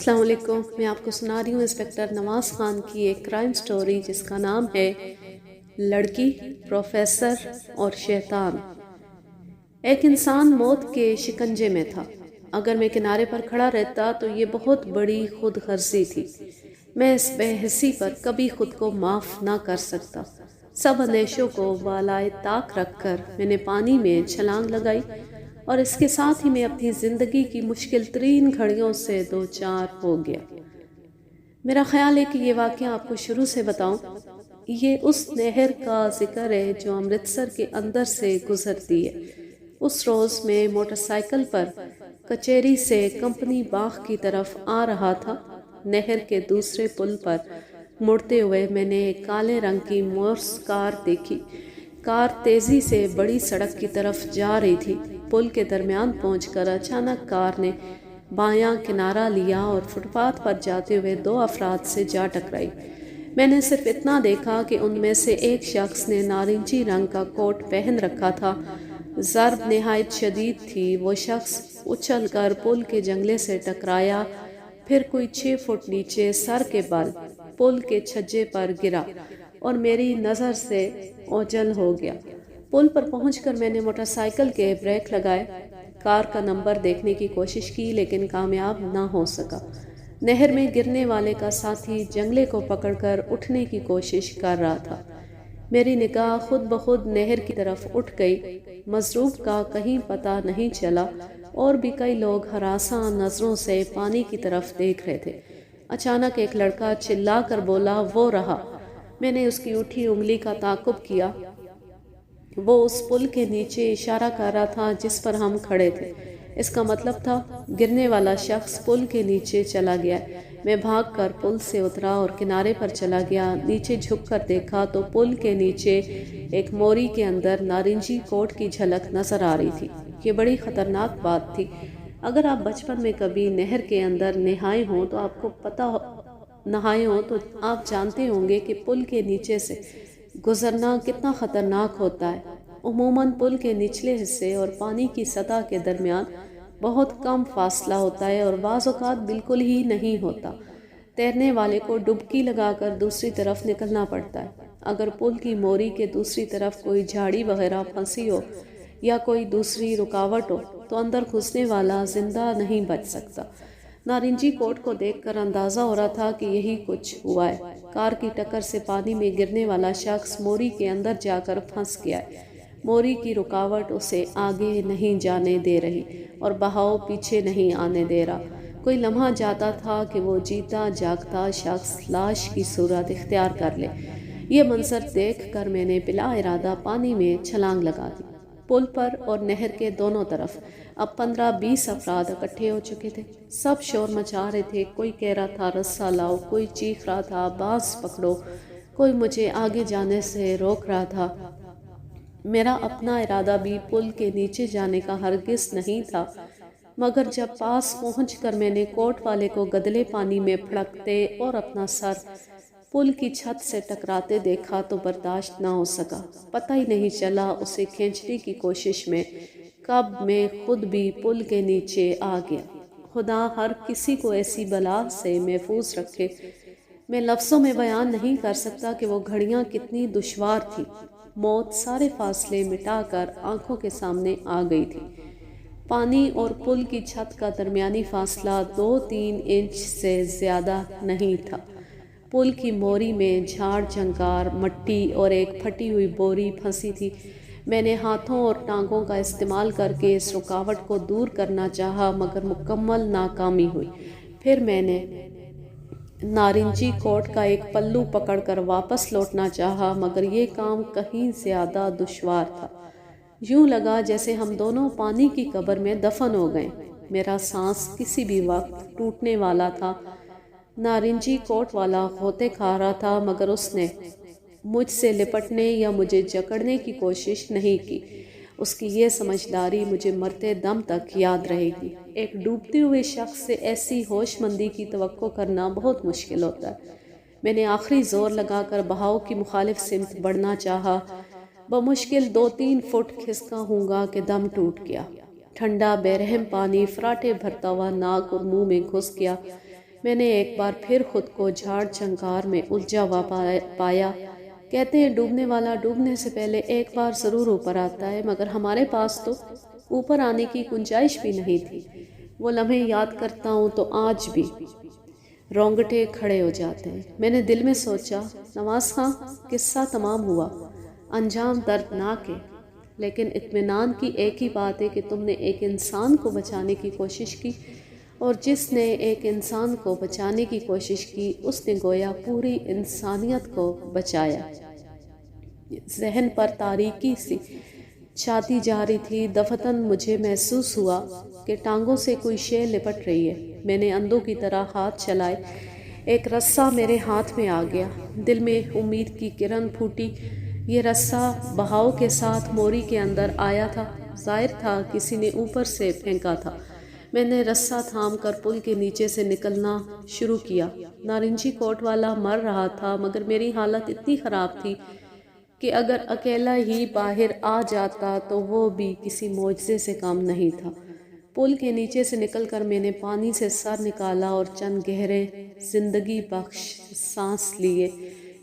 السلام علیکم. میں آپ کو سنا رہی ہوں انسپیکٹر نواز خان کی ایک کرائم سٹوری جس کا نام ہے لڑکی، پروفیسر اور شیطان. ایک انسان موت کے شکنجے میں تھا. اگر میں کنارے پر کھڑا رہتا تو یہ بہت بڑی خود غرضی تھی. میں اس بے حسی پر کبھی خود کو معاف نہ کر سکتا. سب اندیشوں کو بالائے طاق رکھ کر میں نے پانی میں چھلانگ لگائی اور اس کے ساتھ ہی میں اپنی زندگی کی مشکل ترین گھڑیوں سے دوچار ہو گیا. میرا خیال ہے کہ یہ واقعہ آپ کو شروع سے بتاؤں. یہ اس نہر کا ذکر ہے جو امرتسر کے اندر سے گزرتی ہے. اس روز میں موٹر سائیکل پر کچیری سے کمپنی باغ کی طرف آ رہا تھا. نہر کے دوسرے پل پر مڑتے ہوئے میں نے ایک کالے رنگ کی مورس کار دیکھی. کار تیزی سے بڑی سڑک کی طرف جا رہی تھی. پل کے درمیان پہنچ کر اچانک کار نے بایاں کنارہ لیا اور فٹ پاتھ پر جاتے ہوئے دو افراد سے جا ٹکرائی. میں نے صرف اتنا دیکھا کہ ان میں سے ایک شخص نے نارنجی رنگ کا کوٹ پہن رکھا تھا. ضرب نہایت شدید تھی. وہ شخص اچھل کر پل کے جنگلے سے ٹکرایا، پھر کوئی 6 فٹ نیچے سر کے بل پل کے چھجے پر گرا اور میری نظر سے اوجھل ہو گیا. پل پر پہنچ کر میں نے موٹر سائیکل کے بریک لگائے. کار کا نمبر دیکھنے کی کوشش کی لیکن کامیاب نہ ہو سکا. نہر میں گرنے والے کا ساتھی جنگلے کو پکڑ کر اٹھنے کی کوشش کر رہا تھا. میری نگاہ خود بخود نہر کی طرف اٹھ گئی. مضروب کا کہیں پتہ نہیں چلا اور بھی کئی لوگ ہراساں نظروں سے پانی کی طرف دیکھ رہے تھے. اچانک ایک لڑکا چلا کر بولا، "وہ رہا!" میں نے اس کی اٹھی انگلی کا تعاقب کیا. وہ اس پل کے نیچے اشارہ کر رہا تھا جس پر ہم کھڑے تھے. اس کا مطلب تھا گرنے والا شخص پل کے نیچے چلا گیا. میں بھاگ کر پل سے اترا اور کنارے پر چلا گیا. نیچے جھک کر دیکھا تو پل کے نیچے ایک موری کے اندر نارنجی کوٹ کی جھلک نظر آ رہی تھی. یہ بڑی خطرناک بات تھی. اگر آپ بچپن میں کبھی نہر کے اندر نہائے ہوں تو آپ جانتے ہوں گے کہ پل کے نیچے سے گزرنا کتنا خطرناک ہوتا ہے. عموماً پل کے نچلے حصے اور پانی کی سطح کے درمیان بہت کم فاصلہ ہوتا ہے اور بعض اوقات بالکل ہی نہیں ہوتا. تیرنے والے کو ڈبکی لگا کر دوسری طرف نکلنا پڑتا ہے. اگر پل کی موری کے دوسری طرف کوئی جھاڑی وغیرہ پھنسی ہو یا کوئی دوسری رکاوٹ ہو تو اندر گھسنے والا زندہ نہیں بچ سکتا. نارنجی کوٹ کو دیکھ کر اندازہ ہو رہا تھا کہ یہی کچھ ہوا ہے. کار کی ٹکر سے پانی میں گرنے والا شخص موری کے اندر جا کر پھنس گیا ہے. موری کی رکاوٹ اسے آگے نہیں جانے دے رہی اور بہاؤ پیچھے نہیں آنے دے رہا. کوئی لمحہ جاتا تھا کہ وہ جیتا جاگتا شخص لاش کی صورت اختیار کر لے. یہ منظر دیکھ کر میں نے بلا ارادہ پانی میں چھلانگ لگا دی. پل پر اور نہر کے دونوں طرف اب 15-20 افراد اکٹھے ہو چکے تھے. سب شور مچا رہے تھے. کوئی کہہ رہا تھا رسا لاؤ، کوئی چیخ رہا تھا بانس پکڑو، کوئی مجھے آگے جانے سے روک رہا تھا. میرا اپنا ارادہ بھی پل کے نیچے جانے کا ہرگز نہیں تھا، مگر جب پاس پہنچ کر میں نے کوٹ والے کو گدلے پانی میں پھڑکتے اور اپنا سر پل کی چھت سے ٹکراتے دیکھا تو برداشت نہ ہو سکا. پتہ ہی نہیں چلا اسے کھینچنے کی کوشش میں کب میں خود بھی پل کے نیچے آ گیا. خدا ہر کسی کو ایسی بلا سے محفوظ رکھے. میں لفظوں میں بیان نہیں کر سکتا کہ وہ گھڑیاں کتنی دشوار تھی. موت سارے فاصلے مٹا کر آنکھوں کے سامنے آ گئی تھی. پانی اور پل کی چھت کا درمیانی فاصلہ 2-3 انچ سے زیادہ نہیں تھا. پل کی موری میں جھاڑ جھنکار مٹی اور ایک پھٹی ہوئی بوری پھنسی تھی. میں نے ہاتھوں اور ٹانگوں کا استعمال کر کے اس رکاوٹ کو دور کرنا چاہا مگر مکمل ناکامی ہوئی. پھر میں نے نارنجی کوٹ کا ایک پلو پکڑ کر واپس لوٹنا چاہا مگر یہ کام کہیں زیادہ دشوار تھا. یوں لگا جیسے ہم دونوں پانی کی قبر میں دفن ہو گئے. میرا سانس کسی بھی وقت ٹوٹنے والا تھا. نارنجی کوٹ والا غوطے کھا رہا تھا مگر اس نے مجھ سے لپٹنے یا مجھے جکڑنے کی کوشش نہیں کی. اس کی یہ سمجھداری مجھے مرتے دم تک یاد رہے گی. ایک ڈوبتے ہوئے شخص سے ایسی ہوش مندی کی توقع کرنا بہت مشکل ہوتا ہے. میں نے آخری زور لگا کر بہاؤ کی مخالف سمت بڑھنا چاہا. بمشکل 2-3 فٹ کھسکا ہوں گا کہ دم ٹوٹ گیا. ٹھنڈا بے رحم پانی فراٹے بھرتا ہوا ناک اور منہ میں گھس گیا. میں نے ایک بار پھر خود کو جھاڑ جھنکار میں الجھا ہوا پایا۔ کہتے ہیں ڈوبنے والا ڈوبنے سے پہلے ایک بار ضرور اوپر آتا ہے، مگر ہمارے پاس تو اوپر آنے کی گنجائش بھی نہیں تھی۔ وہ لمحے یاد کرتا ہوں تو آج بھی رونگٹے کھڑے ہو جاتے ہیں۔ میں نے دل میں سوچا، نواز خان، قصہ تمام ہوا، انجام دردناک ہے، لیکن اطمینان کی ایک ہی بات ہے کہ تم نے ایک انسان کو بچانے کی کوشش کی، اور جس نے ایک انسان کو بچانے کی کوشش کی اس نے گویا پوری انسانیت کو بچایا۔ ذہن پر تاریکی سی چھاتی جا رہی تھی۔ دفعتاً مجھے محسوس ہوا کہ ٹانگوں سے کوئی شے لپٹ رہی ہے۔ میں نے اندھوں کی طرح ہاتھ چلائے، ایک رسہ میرے ہاتھ میں آ گیا۔ دل میں امید کی کرن پھوٹی۔ یہ رسہ بہاؤ کے ساتھ موری کے اندر آیا تھا، ظاہر تھا کسی نے اوپر سے پھینکا تھا۔ میں نے رسہ تھام کر پل کے نیچے سے نکلنا شروع کیا۔ نارنجی کوٹ والا مر رہا تھا، مگر میری حالت اتنی خراب تھی کہ اگر اکیلا ہی باہر آ جاتا تو وہ بھی کسی معجزے سے کم نہیں تھا۔ پل کے نیچے سے نکل کر میں نے پانی سے سر نکالا اور چند گہرے زندگی بخش سانس لیے۔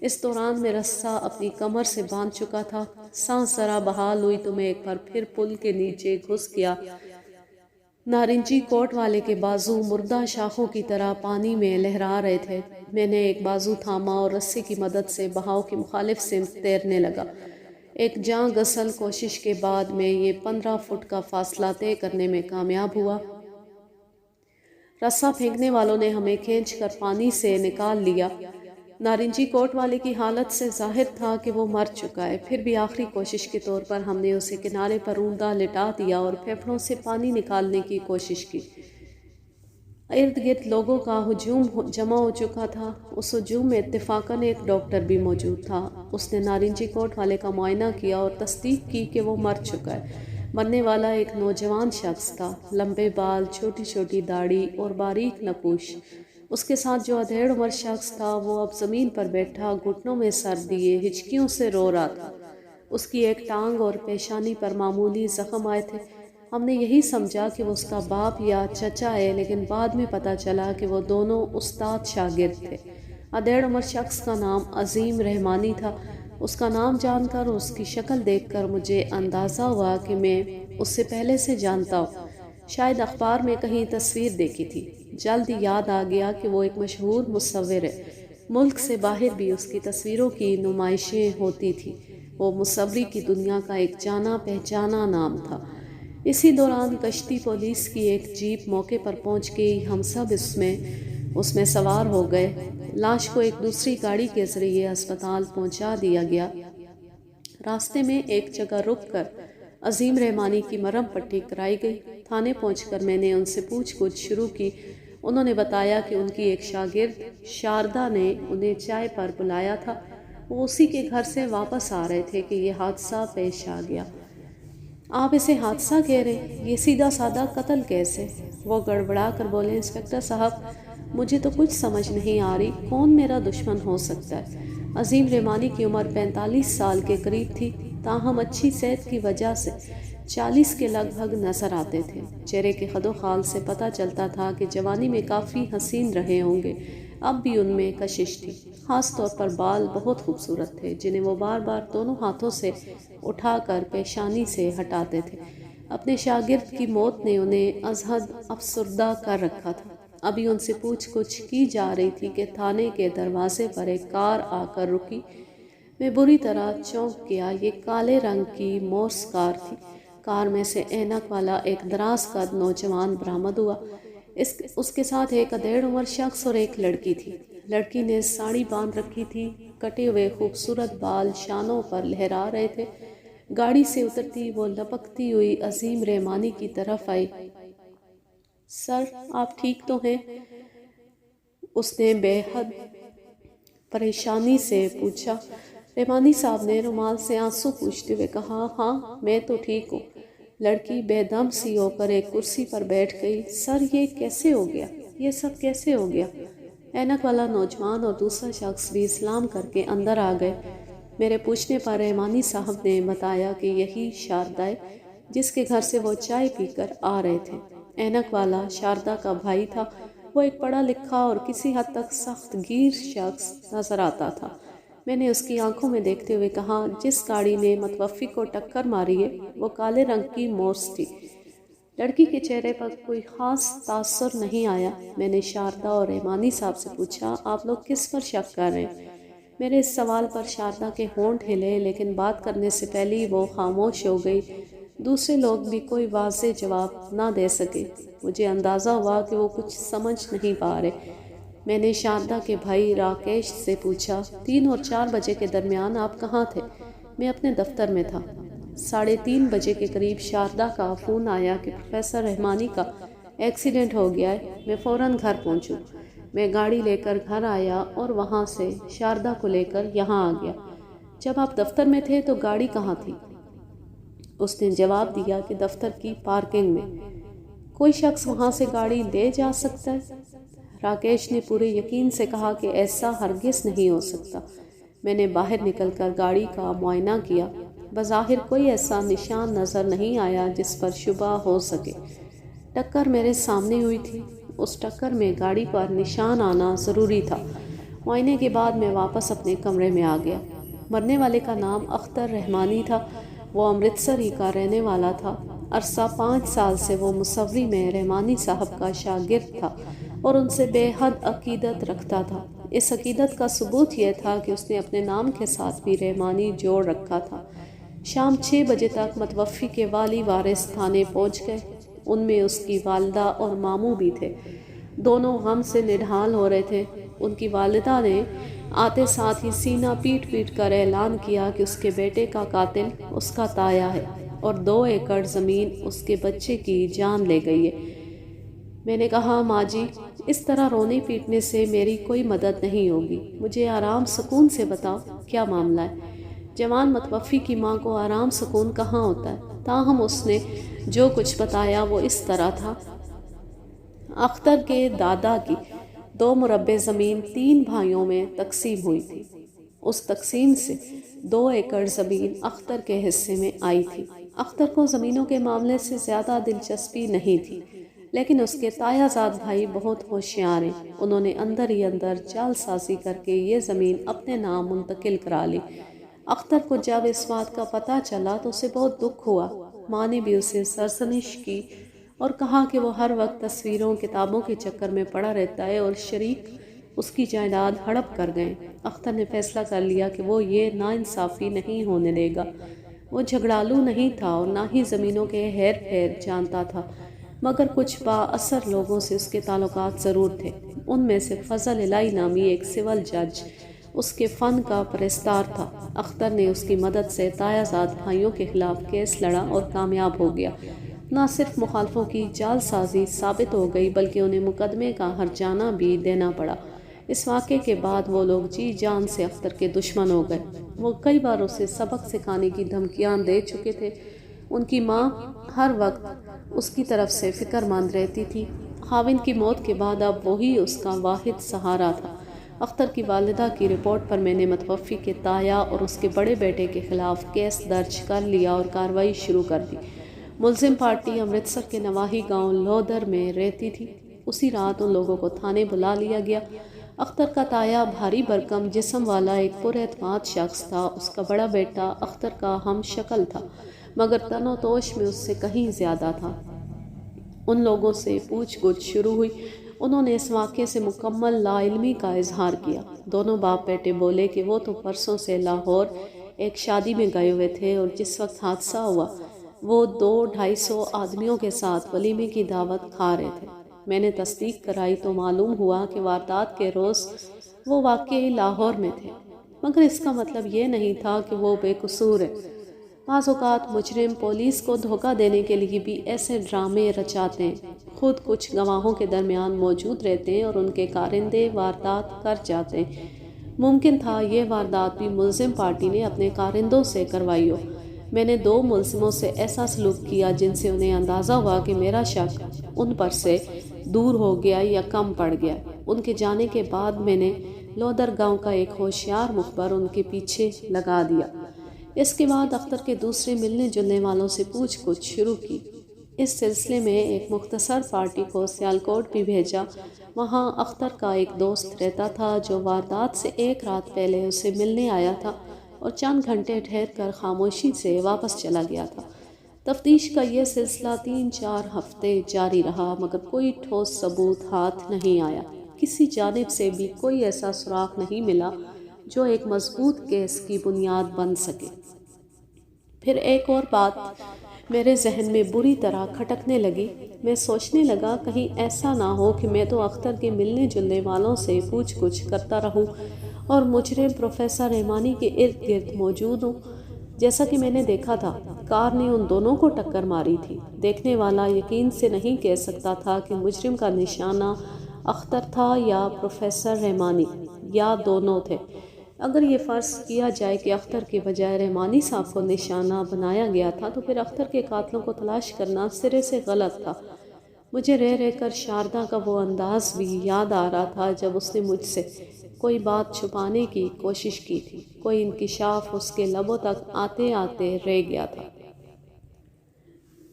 اس دوران میں رسہ اپنی کمر سے باندھ چکا تھا۔ سانس ذرا بحال ہوئی تو میں ایک بار پھر پل کے نیچے گھس گیا۔ نارنجی کوٹ والے کے بازو مردہ شاخوں کی طرح پانی میں لہرا رہے تھے۔ میں نے ایک بازو تھاما اور رسی کی مدد سے بہاؤ کی مخالف سمت تیرنے لگا۔ ایک جاں گسل کوشش کے بعد میں یہ 15 فٹ کا فاصلہ طے کرنے میں کامیاب ہوا۔ رسہ پھینکنے والوں نے ہمیں کھینچ کر پانی سے نکال لیا۔ نارنجی کوٹ والے کی حالت سے ظاہر تھا کہ وہ مر چکا ہے، پھر بھی آخری کوشش کے طور پر ہم نے اسے کنارے پر اوندا لٹا دیا اور پھیپھڑوں سے پانی نکالنے کی کوشش کی۔ ارد گرد لوگوں کا ہجوم جمع ہو چکا تھا۔ اس ہجوم میں اتفاقاً ایک ڈاکٹر بھی موجود تھا۔ اس نے نارنجی کوٹ والے کا معائنہ کیا اور تصدیق کی کہ وہ مر چکا ہے۔ مرنے والا ایک نوجوان شخص تھا، لمبے بال، چھوٹی چھوٹی داڑھی اور باریک نقوش۔ اس کے ساتھ جو ادھیڑ عمر شخص تھا وہ اب زمین پر بیٹھا گھٹنوں میں سر دیے ہچکیوں سے رو رہا تھا۔ اس کی ایک ٹانگ اور پیشانی پر معمولی زخم آئے تھے۔ ہم نے یہی سمجھا کہ وہ اس کا باپ یا چچا ہے، لیکن بعد میں پتہ چلا کہ وہ دونوں استاد شاگرد تھے۔ ادھیڑ عمر شخص کا نام عظیم رحمانی تھا۔ اس کا نام جان کر، اس کی شکل دیکھ کر مجھے اندازہ ہوا کہ میں اس سے پہلے سے جانتا ہوں۔ شاید اخبار میں کہیں تصویر دیکھی تھی۔ جلد ہی یاد آ گیا کہ وہ ایک مشہور مصور ہے۔ ملک سے باہر بھی اس کی تصویروں کی نمائشیں ہوتی تھیں۔ وہ مصوری کی دنیا کا ایک جانا پہچانا نام تھا۔ اسی دوران کشتی پولیس کی ایک جیپ موقع پر پہنچ گئی۔ ہم سب اس میں سوار ہو گئے۔ لاش کو ایک دوسری گاڑی کے ذریعے اسپتال پہنچا دیا گیا۔ راستے میں ایک جگہ رک کر عظیم رحمانی کی مرہم پٹی کرائی گئی۔ تھانے پہنچ کر میں نے ان سے پوچھ گچھ شروع کی۔ انہوں نے بتایا کہ ان کی ایک شاگرد شاردا نے انہیں چائے پر بلایا تھا۔ وہ اسی کے گھر سے واپس آ رہے تھے کہ یہ حادثہ پیش آ گیا۔ آپ اسے حادثہ کہہ رہے ہیں، یہ سیدھا سادہ قتل کیسے؟ وہ گڑبڑا کر بولے، انسپکٹر صاحب، مجھے تو کچھ سمجھ نہیں آ رہی، کون میرا دشمن ہو سکتا ہے؟ عظیم رحمانی کی عمر 45 سال کے قریب تھی، تاہم اچھی صحت کی وجہ سے 40 کے لگ بھگ نظر آتے تھے۔ چہرے کے خد و خال سے پتہ چلتا تھا کہ جوانی میں کافی حسین رہے ہوں گے۔ اب بھی ان میں کشش تھی۔ خاص طور پر بال بہت خوبصورت تھے، جنہیں وہ بار بار دونوں ہاتھوں سے اٹھا کر پیشانی سے ہٹاتے تھے۔ اپنے شاگرد کی موت نے انہیں ازحد افسردہ کر رکھا تھا۔ ابھی ان سے پوچھ گچھ کی جا رہی تھی کہ تھانے کے دروازے پر ایک کار آ کر رکی۔ میں بری طرح چونک گیا۔ یہ کالے رنگ کی مورس کار تھی۔ کار میں سے اینک والا ایک دراز قد نوجوان برآمد ہوا۔ اس کے ساتھ ایک ادھیڑ عمر شخص اور ایک لڑکی تھی۔ لڑکی نے ساڑی باندھ رکھی تھی، کٹے ہوئے خوبصورت بال شانوں پر لہرا رہے تھے۔ گاڑی سے اترتی وہ لپکتی ہوئی عظیم رحمانی کی طرف آئی۔ سر، آپ ٹھیک تو ہیں؟ اس نے بے حد پریشانی سے پوچھا۔ رحمانی صاحب نے رومال سے آنسو پوچھتے ہوئے کہا، ہاں میں تو ٹھیک ہوں۔ لڑکی بے دم سی ہو کر ایک کرسی پر بیٹھ گئی۔ سر، یہ کیسے ہو گیا؟ یہ سب کیسے ہو گیا؟ اینک والا نوجوان اور دوسرا شخص بھی سلام کر کے اندر آ گئے۔ میرے پوچھنے پر رحمانی صاحب نے بتایا کہ یہی شاردا ہے، جس کے گھر سے وہ چائے پی کر آ رہے تھے۔ اینک والا شاردا کا بھائی تھا۔ وہ ایک پڑھا لکھا اور کسی حد تک سخت گیر شخص نظر آتا تھا۔ میں نے اس کی آنکھوں میں دیکھتے ہوئے کہا، جس گاڑی نے متوفی کو ٹکر ماری ہے وہ کالے رنگ کی مورس تھی۔ لڑکی کے چہرے پر کوئی خاص تاثر نہیں آیا۔ میں نے شاردا اور رحمانی صاحب سے پوچھا، آپ لوگ کس پر شک کر رہے ہیں؟ میرے اس سوال پر شاردا کے ہونٹ ہلے، لیکن بات کرنے سے پہلے ہی وہ خاموش ہو گئی۔ دوسرے لوگ بھی کوئی واضح جواب نہ دے سکے۔ مجھے اندازہ ہوا کہ وہ کچھ سمجھ نہیں پا رہے۔ میں نے شاردا کے بھائی راکیش سے پوچھا، 3 اور 4 بجے کے درمیان آپ کہاں تھے؟ میں اپنے دفتر میں تھا۔ 3:30 بجے کے قریب شاردا کا فون آیا کہ پروفیسر رحمانی کا ایکسیڈنٹ ہو گیا ہے، میں فوراً گھر پہنچوں۔ میں گاڑی لے کر گھر آیا اور وہاں سے شاردا کو لے کر یہاں آ گیا۔ جب آپ دفتر میں تھے تو گاڑی کہاں تھی؟ اس نے جواب دیا کہ دفتر کی پارکنگ میں۔ کوئی شخص وہاں سے گاڑی لے جا سکتا ہے؟ راکیش نے پورے یقین سے کہا کہ ایسا ہرگز نہیں ہو سکتا۔ میں نے باہر نکل کر گاڑی کا معائنہ کیا۔ بظاہر کوئی ایسا نشان نظر نہیں آیا جس پر شبہ ہو سکے۔ ٹکر میرے سامنے ہوئی تھی، اس ٹکر میں گاڑی پر نشان آنا ضروری تھا۔ معائنے کے بعد میں واپس اپنے کمرے میں آ گیا۔ مرنے والے کا نام اختر رحمانی تھا۔ وہ امرتسر ہی کا رہنے والا تھا۔ عرصہ 5 سال سے وہ مصوری میں رحمانی صاحب کا شاگرد تھا اور ان سے بے حد عقیدت رکھتا تھا۔ اس عقیدت کا ثبوت یہ تھا کہ اس نے اپنے نام کے ساتھ بھی رحمانی جوڑ رکھا تھا۔ شام 6 بجے تک متوفی کے والی وارث تھانے پہنچ گئے۔ ان میں اس کی والدہ اور ماموں بھی تھے۔ دونوں غم سے نڈھال ہو رہے تھے۔ ان کی والدہ نے آتے ساتھ ہی سینہ پیٹ پیٹ کر اعلان کیا کہ اس کے بیٹے کا قاتل اس کا تایا ہے اور 2 ایکڑ زمین اس کے بچے کی جان لے گئی ہے۔ میں نے کہا، ماں جی، اس طرح رونے پیٹنے سے میری کوئی مدد نہیں ہوگی۔ مجھے آرام سکون سے بتاؤ کیا معاملہ ہے۔ جوان متوفی کی ماں کو آرام سکون کہاں ہوتا ہے؟ تاہم اس نے جو کچھ بتایا وہ اس طرح تھا۔ اختر کے دادا کی 2 مربع زمین 3 بھائیوں میں تقسیم ہوئی تھی۔ اس تقسیم سے 2 ایکڑ زمین اختر کے حصے میں آئی تھی۔ اختر کو زمینوں کے معاملے سے زیادہ دلچسپی نہیں تھی، لیکن اس کے تایا زاد بھائی بہت ہوشیار ہیں۔ انہوں نے اندر ہی اندر جال سازی کر کے یہ زمین اپنے نام منتقل کرا لی۔ اختر کو جب اس بات کا پتہ چلا تو اسے بہت دکھ ہوا۔ ماں نے بھی اسے سرزنش کی اور کہا کہ وہ ہر وقت تصویروں کتابوں کے چکر میں پڑا رہتا ہے اور شریک اس کی جائیداد ہڑپ کر گئے۔ اختر نے فیصلہ کر لیا کہ وہ یہ ناانصافی نہیں ہونے دے گا۔ وہ جھگڑالو نہیں تھا اور نہ ہی زمینوں کے ہیر پھیر جانتا تھا، مگر کچھ با اثر لوگوں سے اس کے تعلقات ضرور تھے۔ ان میں سے فضل الہی نامی ایک سول جج اس کے فن کا پرستار تھا۔ اختر نے اس کی مدد سے تایا زاد بھائیوں کے خلاف کیس لڑا اور کامیاب ہو گیا۔ نہ صرف مخالفوں کی جال سازی ثابت ہو گئی بلکہ انہیں مقدمے کا ہرجانہ بھی دینا پڑا۔ اس واقعے کے بعد وہ لوگ جی جان سے اختر کے دشمن ہو گئے۔ وہ کئی بار اسے سبق سکھانے کی دھمکیاں دے چکے تھے۔ ان کی ماں ہر وقت اس کی طرف سے فکر مند رہتی تھی۔ خاوند کی موت کے بعد اب وہی اس کا واحد سہارا تھا۔ اختر کی والدہ کی رپورٹ پر میں نے متوفی کے تایا اور اس کے بڑے بیٹے کے خلاف کیس درج کر لیا اور کارروائی شروع کر دی۔ ملزم پارٹی امرتسر کے نواحی گاؤں لودر میں رہتی تھی۔ اسی رات ان لوگوں کو تھانے بلا لیا گیا۔ اختر کا تایا بھاری بھرکم جسم والا ایک پر اعتماد شخص تھا۔ اس کا بڑا بیٹا اختر کا ہم شکل تھا، مگر تن و توش میں اس سے کہیں زیادہ تھا۔ ان لوگوں سے پوچھ گچھ شروع ہوئی۔ انہوں نے اس واقعے سے مکمل لا علمی کا اظہار کیا۔ دونوں باپ بیٹے بولے کہ وہ تو پرسوں سے لاہور ایک شادی میں گئے ہوئے تھے اور جس وقت حادثہ ہوا وہ 200-250 آدمیوں کے ساتھ ولیمے کی دعوت کھا رہے تھے۔ میں نے تصدیق کرائی تو معلوم ہوا کہ واردات کے روز وہ واقعی لاہور میں تھے، مگر اس کا مطلب یہ نہیں تھا کہ وہ بے قصور ہے۔ بعض اوقات مجرم پولیس کو دھوکہ دینے کے لیے بھی ایسے ڈرامے رچاتے ہیں، خود کچھ گواہوں کے درمیان موجود رہتے ہیں اور ان کے کارندے واردات کر جاتے ہیں۔ ممکن تھا یہ واردات بھی ملزم پارٹی نے اپنے کارندوں سے کروائی ہو۔ میں نے 2 ملزموں سے ایسا سلوک کیا جن سے انہیں اندازہ ہوا کہ میرا شک ان پر سے دور ہو گیا یا کم پڑ گیا۔ ان کے جانے کے بعد میں نے لودر گاؤں کا ایک ہوشیار مخبر ان کے پیچھے لگا دیا۔ اس کے بعد اختر کے دوسرے ملنے جلنے والوں سے پوچھ گچھ شروع کی۔ اس سلسلے میں ایک مختصر پارٹی کو سیالکوٹ بھی بھیجا۔ وہاں اختر کا ایک دوست رہتا تھا جو واردات سے ایک رات پہلے اسے ملنے آیا تھا اور چند گھنٹے ٹھہر کر خاموشی سے واپس چلا گیا تھا۔ تفتیش کا یہ سلسلہ 3-4 ہفتے جاری رہا مگر کوئی ٹھوس ثبوت ہاتھ نہیں آیا۔ کسی جانب سے بھی کوئی ایسا سراغ نہیں ملا جو ایک مضبوط کیس کی بنیاد بن سکے۔ پھر ایک اور بات میرے ذہن میں بری طرح کھٹکنے لگی۔ میں سوچنے لگا کہیں ایسا نہ ہو کہ میں تو اختر کے ملنے جلنے والوں سے پوچھ گچھ کرتا رہوں اور مجرم پروفیسر رحمانی کے ارد گرد موجود ہوں۔ جیسا کہ میں نے دیکھا تھا، کار نے ان دونوں کو ٹکر ماری تھی۔ دیکھنے والا یقین سے نہیں کہہ سکتا تھا کہ مجرم کا نشانہ اختر تھا یا پروفیسر رحمانی، یا دونوں تھے۔ اگر یہ فرض کیا جائے کہ اختر کے بجائے رحمانی صاحب کو نشانہ بنایا گیا تھا تو پھر اختر کے قاتلوں کو تلاش کرنا سرے سے غلط تھا۔ مجھے رہ رہ کر شاردا کا وہ انداز بھی یاد آ رہا تھا جب اس نے مجھ سے کوئی بات چھپانے کی کوشش کی تھی۔ کوئی انکشاف اس کے لبوں تک آتے آتے رہ گیا تھا۔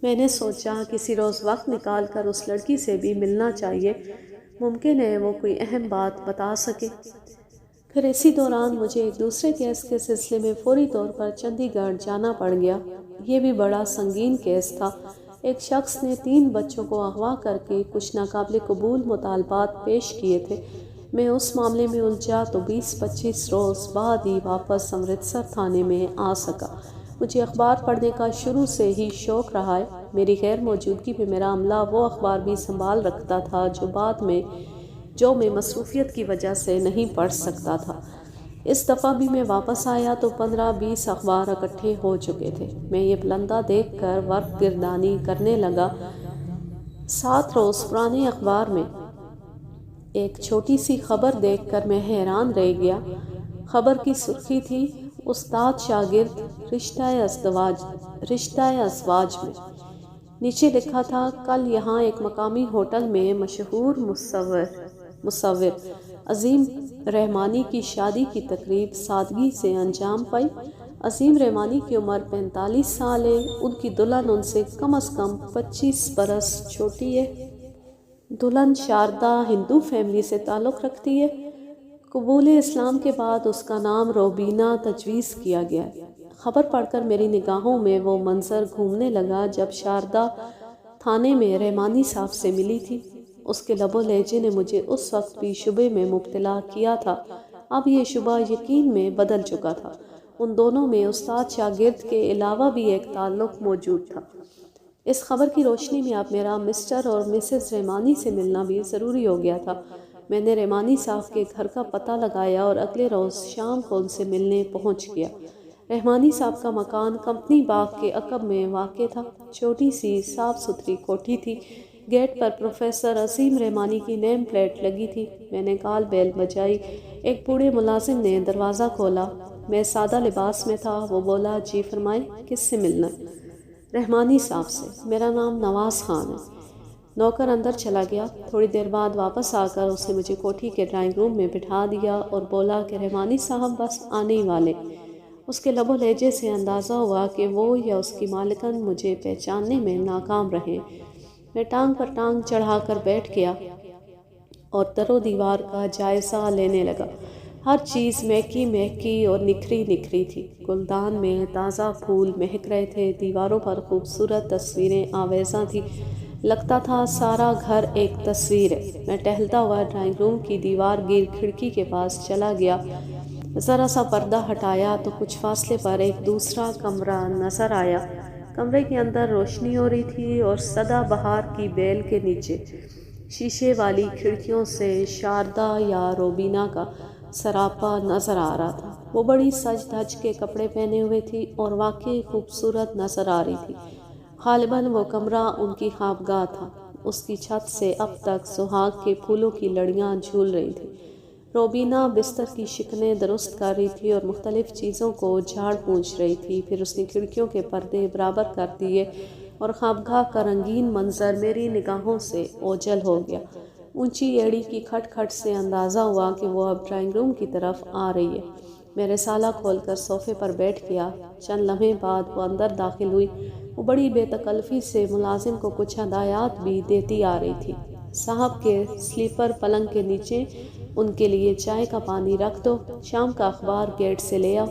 میں نے سوچا کسی روز وقت نکال کر اس لڑکی سے بھی ملنا چاہیے، ممکن ہے وہ کوئی اہم بات بتا سکے۔ پھر اسی دوران مجھے ایک دوسرے کیس کے سلسلے میں فوری طور پر چندی گڑھ جانا پڑ گیا۔ یہ بھی بڑا سنگین کیس تھا۔ ایک شخص نے 3 بچوں کو اغوا کر کے کچھ ناقابل قبول مطالبات پیش کیے تھے۔ میں اس معاملے میں الجھا تو 20-25 روز بعد ہی واپس امرتسر تھانے میں آ سکا۔ مجھے اخبار پڑھنے کا شروع سے ہی شوق رہا ہے۔ میری غیر موجودگی میں میرا عملہ وہ اخبار بھی سنبھال رکھتا تھا جو میں مصروفیت کی وجہ سے نہیں پڑھ سکتا تھا۔ اس دفعہ بھی میں واپس آیا تو 15-20 اخبار اکٹھے ہو چکے تھے۔ میں یہ بلندہ دیکھ کر ورق گردانی کرنے لگا۔ 7 روز پرانے اخبار میں ایک چھوٹی سی خبر دیکھ کر میں حیران رہ گیا۔ خبر کی سرخی تھی استاد شاگرد رشتہ ازواج میں۔ نیچے لکھا تھا کل یہاں ایک مقامی ہوٹل میں مشہور مصور عظیم رحمانی کی شادی کی تقریب سادگی سے انجام پائی۔ عظیم رحمانی کی عمر 45 سال ہے۔ ان کی دلہن ان سے کم از کم 25 برس چھوٹی ہے۔ دلہن شاردا ہندو فیملی سے تعلق رکھتی ہے۔ قبول اسلام کے بعد اس کا نام روبینہ تجویز کیا گیا ہے۔ خبر پڑھ کر میری نگاہوں میں وہ منظر گھومنے لگا جب شاردا تھانے میں رحمانی صاحب سے ملی تھی۔ اس کے لب و لہجے نے مجھے اس وقت بھی شبے میں مبتلا کیا تھا، اب یہ شبہ یقین میں بدل چکا تھا۔ ان دونوں میں استاد شاگرد کے علاوہ بھی ایک تعلق موجود تھا۔ اس خبر کی روشنی میں اب میرا مسٹر اور مسز رحمانی سے ملنا بھی ضروری ہو گیا تھا۔ میں نے رحمانی صاحب کے گھر کا پتہ لگایا اور اگلے روز شام کو ان سے ملنے پہنچ گیا۔ رحمانی صاحب کا مکان کمپنی باغ کے عقب میں واقع تھا۔ چھوٹی سی صاف ستھری کوٹھی تھی۔ گیٹ پر پروفیسر عظیم رحمانی کی نیم پلیٹ لگی تھی۔ میں نے کال بیل بجائی۔ ایک بوڑھے ملازم نے دروازہ کھولا۔ میں سادہ لباس میں تھا۔ وہ بولا جی فرمائیں، کس سے ملنا ہے؟ رحمانی صاحب سے۔ میرا نام نواز خان ہے۔ نوکر اندر چلا گیا۔ تھوڑی دیر بعد واپس آ کر اس نے مجھے کوٹھی کے ڈرائنگ روم میں بٹھا دیا اور بولا کہ رحمانی صاحب بس آنے ہی والے۔ اس کے لب و لہجے سے اندازہ ہوا کہ وہ یا اس کی مالکن مجھے پہچاننے میں ناکام رہے۔ میں ٹانگ پر ٹانگ چڑھا کر بیٹھ گیا اور در و دیوار کا جائزہ لینے لگا۔ ہر چیز مہکی اور نکھری تھی۔ گلدان میں تازہ پھول مہک رہے تھے۔ دیواروں پر خوبصورت تصویریں آویزاں تھیں۔ لگتا تھا سارا گھر ایک تصویر ہے۔ میں ٹہلتا ہوا ڈرائنگ روم کی دیوار گیر کھڑکی کے پاس چلا گیا۔ ذرا سا پردہ ہٹایا تو کچھ فاصلے پر ایک دوسرا کمرہ نظر آیا۔ کمرے کے اندر روشنی ہو رہی تھی اور سدا بہار کی بیل کے نیچے شیشے والی کھڑکیوں سے شاردا یا روبینہ کا سراپا نظر آ رہا تھا۔ وہ بڑی سج دھج کے کپڑے پہنے ہوئے تھی اور واقعی خوبصورت نظر آ رہی تھی۔ غالباً وہ کمرہ ان کی خوابگاہ تھا۔ اس کی چھت سے اب تک سہاگ کے پھولوں کی لڑیاں جھول رہی تھیں۔ روبینہ بستر کی شکنیں درست کر رہی تھی اور مختلف چیزوں کو جھاڑ پونچھ رہی تھی۔ پھر اس نے کھڑکیوں کے پردے برابر کر دیے اور خوابگاہ کا رنگین منظر میری نگاہوں سے اوجھل ہو گیا۔ اونچی ایڑی کی کھٹ کھٹ سے اندازہ ہوا کہ وہ اب ڈرائنگ روم کی طرف آ رہی ہے۔ میں رسالہ کھول کر صوفے پر بیٹھ گیا۔ چند لمحے بعد وہ اندر داخل ہوئی۔ وہ بڑی بے تکلفی سے ملازم کو کچھ ہدایات بھی دیتی آ رہی تھی۔ صاحب کے سلیپر پلنگ کے نیچے ان کے لیے چائے کا پانی رکھ دو، شام کا اخبار گیٹ سے لے آؤ۔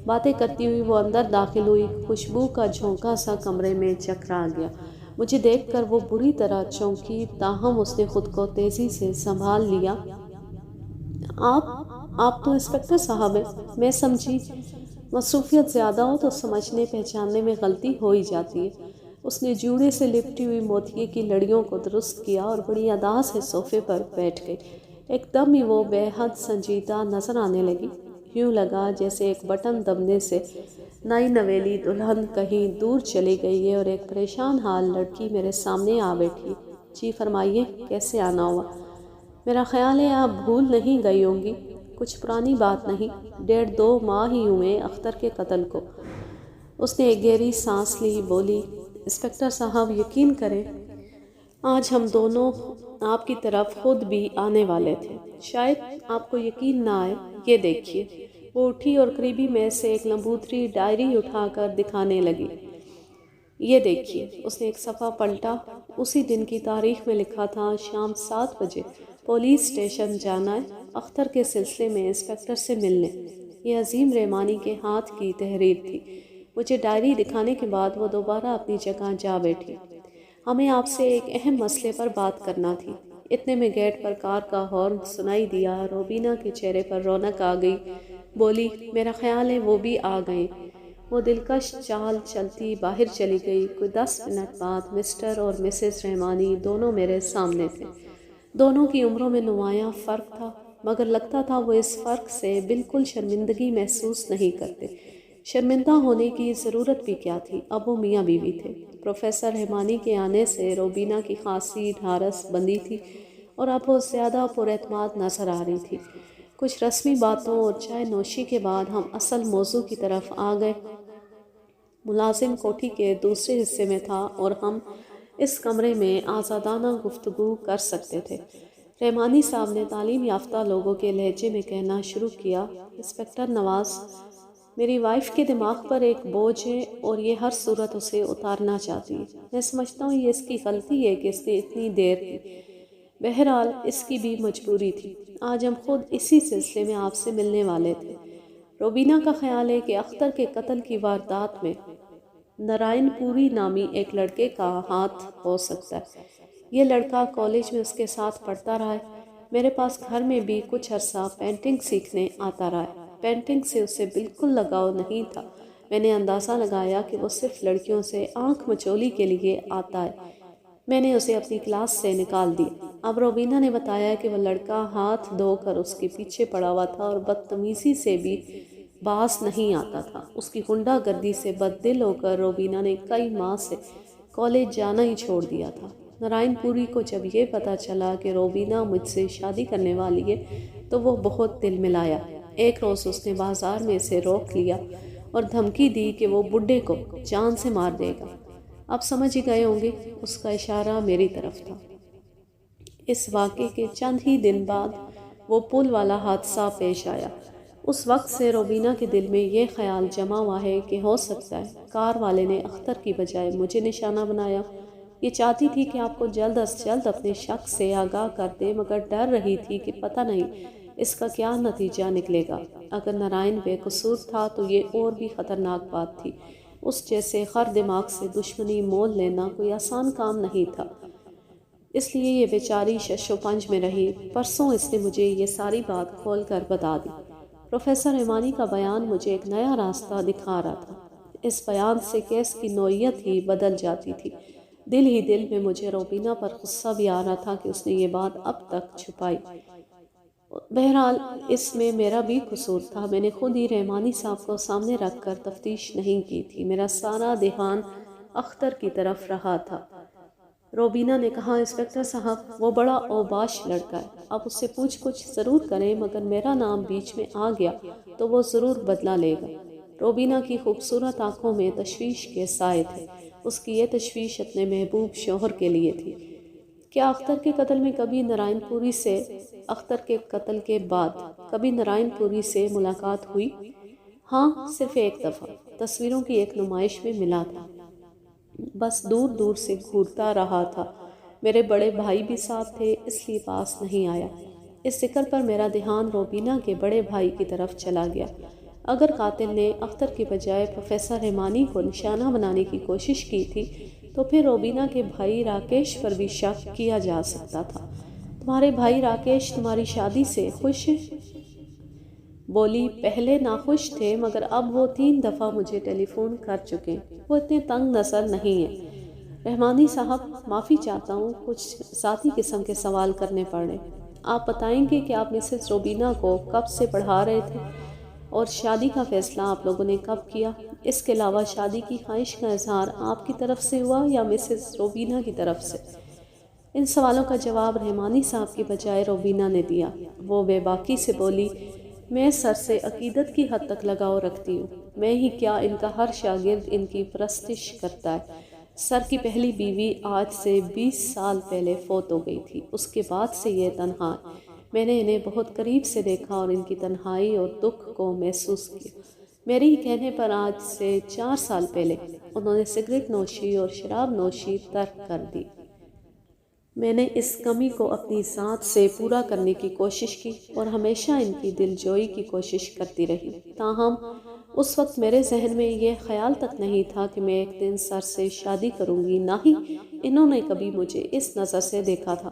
باتیں کرتی ہوئی وہ اندر داخل ہوئی۔ خوشبو کا جھونکا سا کمرے میں چکرا گیا۔ مجھے دیکھ کر وہ بری طرح چونکی، تاہم اس نے خود کو تیزی سے سنبھال لیا۔ آپ تو انسپکٹر صاحب ہیں، میں سمجھی مصروفیت زیادہ ہو تو سمجھنے پہچاننے میں غلطی ہو ہی جاتی ہے۔ اس نے جوڑے سے لپٹی ہوئی موتیے کی لڑیوں کو درست کیا اور بڑی ادا سے صوفے پر بیٹھ گئی۔ ایک دم ہی وہ بے حد سنجیدہ نظر آنے لگی۔ یوں لگا جیسے ایک بٹن دبنے سے نئی نویلی دلہن کہیں دور چلی گئی ہے اور ایک پریشان حال لڑکی میرے سامنے آ بیٹھی۔ جی فرمائیے، کیسے آنا ہوا؟ میرا خیال ہے آپ بھول نہیں گئی ہوں گی، کچھ پرانی بات نہیں، 1.5-2 ماہ ہی ہوئے اختر کے قتل کو۔ اس نے ایک گہری سانس لی، بولی، انسپکٹر صاحب یقین کریں، آج ہم دونوں آپ کی طرف خود بھی آنے والے تھے، شاید آپ کو یقین نہ آئے، یہ دیکھیے۔ وہ اٹھی اور قریبی میز سے ایک لمبوتری ڈائری اٹھا کر دکھانے لگی۔ یہ دیکھیے۔ اس نے ایک صفحہ پلٹا۔ اسی دن کی تاریخ میں لکھا تھا، شام 7 بجے پولیس اسٹیشن جانا ہے، اختر کے سلسلے میں انسپکٹر سے ملنے۔ یہ عظیم رحمانی کے ہاتھ کی تحریر تھی۔ مجھے ڈائری دکھانے کے بعد وہ دوبارہ اپنی جگہ جا بیٹھی۔ ہمیں آپ سے ایک اہم مسئلے پر بات کرنا تھی۔ اتنے میں گیٹ پر کار کا ہارن سنائی دیا۔ روبینہ کے چہرے پر رونق آ گئی، بولی، میرا خیال ہے وہ بھی آ گئے۔ وہ دلکش چال چلتی باہر چلی گئی۔ کوئی 10 منٹ بعد مسٹر اور مسز رحمانی دونوں میرے سامنے تھے۔ دونوں کی عمروں میں نمایاں فرق تھا، مگر لگتا تھا وہ اس فرق سے بالکل شرمندگی محسوس نہیں کرتے۔ شرمندہ ہونے کی ضرورت بھی کیا تھی، اب وہ میاں بیوی تھے۔ پروفیسر رحمانی کے آنے سے روبینہ کی خاصی ڈھارس بندی تھی اور اب وہ زیادہ پراعتماد نظر آ رہی تھی۔ کچھ رسمی باتوں اور چائے نوشی کے بعد ہم اصل موضوع کی طرف آ گئے۔ ملازم کوٹھی کے دوسرے حصے میں تھا اور ہم اس کمرے میں آزادانہ گفتگو کر سکتے تھے۔ رحمانی صاحب نے تعلیم یافتہ لوگوں کے لہجے میں کہنا شروع کیا، انسپکٹر نواز، میری وائف کے دماغ پر ایک بوجھ ہے اور یہ ہر صورت اسے اتارنا چاہتی ہے۔ میں سمجھتا ہوں یہ اس کی غلطی ہے کہ اس نے اتنی دیر کی۔ بہرحال اس کی بھی مجبوری تھی۔ آج ہم خود اسی سلسلے میں آپ سے ملنے والے تھے۔ روبینہ کا خیال ہے کہ اختر کے قتل کی واردات میں نارائن پوری نامی ایک لڑکے کا ہاتھ ہو سکتا ہے۔ یہ لڑکا کالج میں اس کے ساتھ پڑھتا رہا ہے۔ میرے پاس گھر میں بھی کچھ عرصہ پینٹنگ سیکھنے آتا رہا ہے۔ پینٹنگ سے اسے بالکل لگاؤ نہیں تھا۔ میں نے اندازہ لگایا کہ وہ صرف لڑکیوں سے آنکھ مچولی کے لیے آتا ہے۔ میں نے اسے اپنی کلاس سے نکال دیا۔ اب روبینہ نے بتایا کہ وہ لڑکا ہاتھ دھو کر اس کے پیچھے پڑا ہوا تھا اور بدتمیزی سے بھی باز نہیں آتا تھا۔ اس کی غنڈہ گردی سے بددل ہو کر روبینہ نے کئی ماہ سے کالج جانا ہی چھوڑ دیا تھا۔ نارائن پوری کو جب یہ پتا چلا کہ روبینہ مجھ سے شادی کرنے والی ہے تو وہ بہت دل ملایا۔ ایک روز اس نے بازار میں اسے روک لیا اور دھمکی دی کہ وہ بڈھے کو جان سے مار دے گا۔ اب سمجھ ہی گئے ہوں گے، اس کا اشارہ میری طرف تھا۔ اس واقعے کے چند ہی دن بعد وہ پل والا حادثہ پیش آیا۔ اس وقت سے روبینہ کے دل میں یہ خیال جمع ہوا ہے کہ ہو سکتا ہے کار والے نے اختر کی بجائے مجھے نشانہ بنایا۔ یہ چاہتی تھی کہ آپ کو جلد از جلد اپنے شک سے آگاہ کر دے، مگر ڈر رہی تھی کہ پتہ نہیں اس کا کیا نتیجہ نکلے گا۔ اگر نارائن بے قصور تھا تو یہ اور بھی خطرناک بات تھی۔ اس جیسے خر دماغ سے دشمنی مول لینا کوئی آسان کام نہیں تھا، اس لیے یہ بیچاری شش و پنج میں رہی۔ پرسوں اس نے مجھے یہ ساری بات کھول کر بتا دی۔ پروفیسر رحمانی کا بیان مجھے ایک نیا راستہ دکھا رہا تھا۔ اس بیان سے کیس کی نوعیت ہی بدل جاتی تھی۔ دل ہی دل میں مجھے روبینہ پر غصہ بھی آ رہا تھا کہ اس نے یہ بات اب تک چھپائی۔ بہرحال اس میں میرا بھی قصور تھا۔ میں نے خود ہی رحمانی صاحب کو سامنے رکھ کر تفتیش نہیں کی تھی۔ میرا سارا دھیان اختر کی طرف رہا تھا۔ روبینہ نے کہا، انسپکٹر صاحب وہ بڑا اوباش لڑکا ہے، آپ اس سے پوچھ گچھ ضرور کریں، مگر میرا نام بیچ میں آ گیا تو وہ ضرور بدلہ لے گا۔ روبینہ کی خوبصورت آنکھوں میں تشویش کے سائے تھے۔ اس کی یہ تشویش اپنے محبوب شوہر کے لیے تھی۔ کیا اختر کے قتل میں کبھی نارائن پوری سے اختر کے قتل کے بعد کبھی نارائن پوری سے ملاقات ہوئی؟ ہاں، صرف ایک دفعہ، تصویروں کی ایک نمائش میں ملا تھا۔ بس دور دور سے گھورتا رہا تھا۔ میرے بڑے بھائی بھی ساتھ تھے، اس لیے پاس نہیں آیا۔ اس ذکر پر میرا دھیان روبینہ کے بڑے بھائی کی طرف چلا گیا۔ اگر قاتل نے اختر کے بجائے پروفیسر رحمانی کو نشانہ بنانے کی کوشش کی تھی تو پھر روبینہ کے بھائی راکیش پر بھی شک کیا جا سکتا تھا۔ تمہارے بھائی راکیش تمہاری شادی سے خوش ہیں؟ بولی پہلے ناخوش تھے، مگر اب وہ 3 دفعہ مجھے ٹیلی فون کر چکے ہیں۔ وہ اتنے تنگ نظر نہیں ہیں۔ رحمانی صاحب، معافی چاہتا ہوں، کچھ ذاتی قسم کے سوال کرنے پڑے۔ آپ بتائیں گے کہ آپ مسز روبینہ کو کب سے پڑھا رہے تھے اور شادی کا فیصلہ آپ لوگوں نے کب کیا؟ اس کے علاوہ شادی کی خواہش کا اظہار آپ کی طرف سے ہوا یا مسز روبینہ کی طرف سے؟ ان سوالوں کا جواب رحمانی صاحب کی بجائے روبینہ نے دیا۔ وہ بے باکی سے بولی، میں سر سے عقیدت کی حد تک لگاؤ رکھتی ہوں۔ میں ہی کیا، ان کا ہر شاگرد ان کی پرستش کرتا ہے۔ سر کی پہلی بیوی آج سے 20 سال پہلے فوت ہو گئی تھی۔ اس کے بعد سے یہ تنہا ہے۔ میں نے انہیں بہت قریب سے دیکھا اور ان کی تنہائی اور دکھ کو محسوس کیا۔ میرے ہی کہنے پر آج سے 4 سال پہلے انہوں نے سگریٹ نوشی اور شراب نوشی ترک کر دی۔ میں نے اس کمی کو اپنی ذات سے پورا کرنے کی کوشش کی اور ہمیشہ ان کی دل جوئی کی کوشش کرتی رہی۔ تاہم اس وقت میرے ذہن میں یہ خیال تک نہیں تھا کہ میں ایک دن سر سے شادی کروں گی، نہ ہی انہوں نے کبھی مجھے اس نظر سے دیکھا تھا۔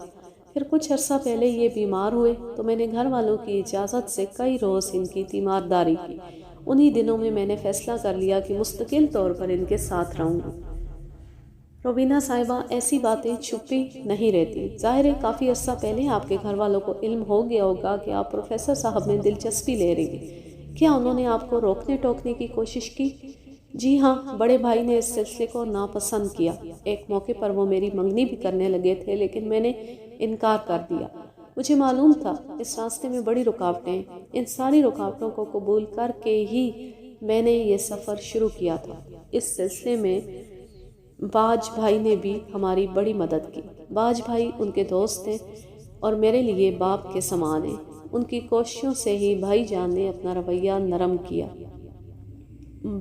پھر کچھ عرصہ پہلے یہ بیمار ہوئے تو میں نے گھر والوں کی اجازت سے کئی روز ان کی تیمارداری کی۔ انہی دنوں میں نے فیصلہ کر لیا کہ مستقل طور پر ان کے ساتھ رہوں گی۔ روبینہ صاحبہ، ایسی باتیں چھپی نہیں رہتی۔ ظاہر ہے کافی عرصہ پہلے آپ کے گھر والوں کو علم ہو گیا ہوگا کہ آپ پروفیسر صاحب میں دلچسپی لے رہی ہیں۔ کیا انہوں نے آپ کو روکنے ٹوکنے کی کوشش کی؟ جی ہاں، بڑے بھائی نے اس سلسلے کو ناپسند کیا۔ ایک موقع پر وہ میری منگنی بھی کرنے لگے تھے، لیکن میں نے انکار کر دیا۔ مجھے معلوم تھا اس راستے میں بڑی رکاوٹیں ہیں۔ ان ساری رکاوٹوں کو قبول کر کے ہی میں نے یہ سفر شروع کیا تھا۔ اس سلسلے میں باج بھائی نے بھی ہماری بڑی مدد کی۔ باج بھائی ان کے دوست ہیں اور میرے لیے باپ کے سمان ہیں۔ ان کی کوششوں سے ہی بھائی جان نے اپنا رویہ نرم کیا۔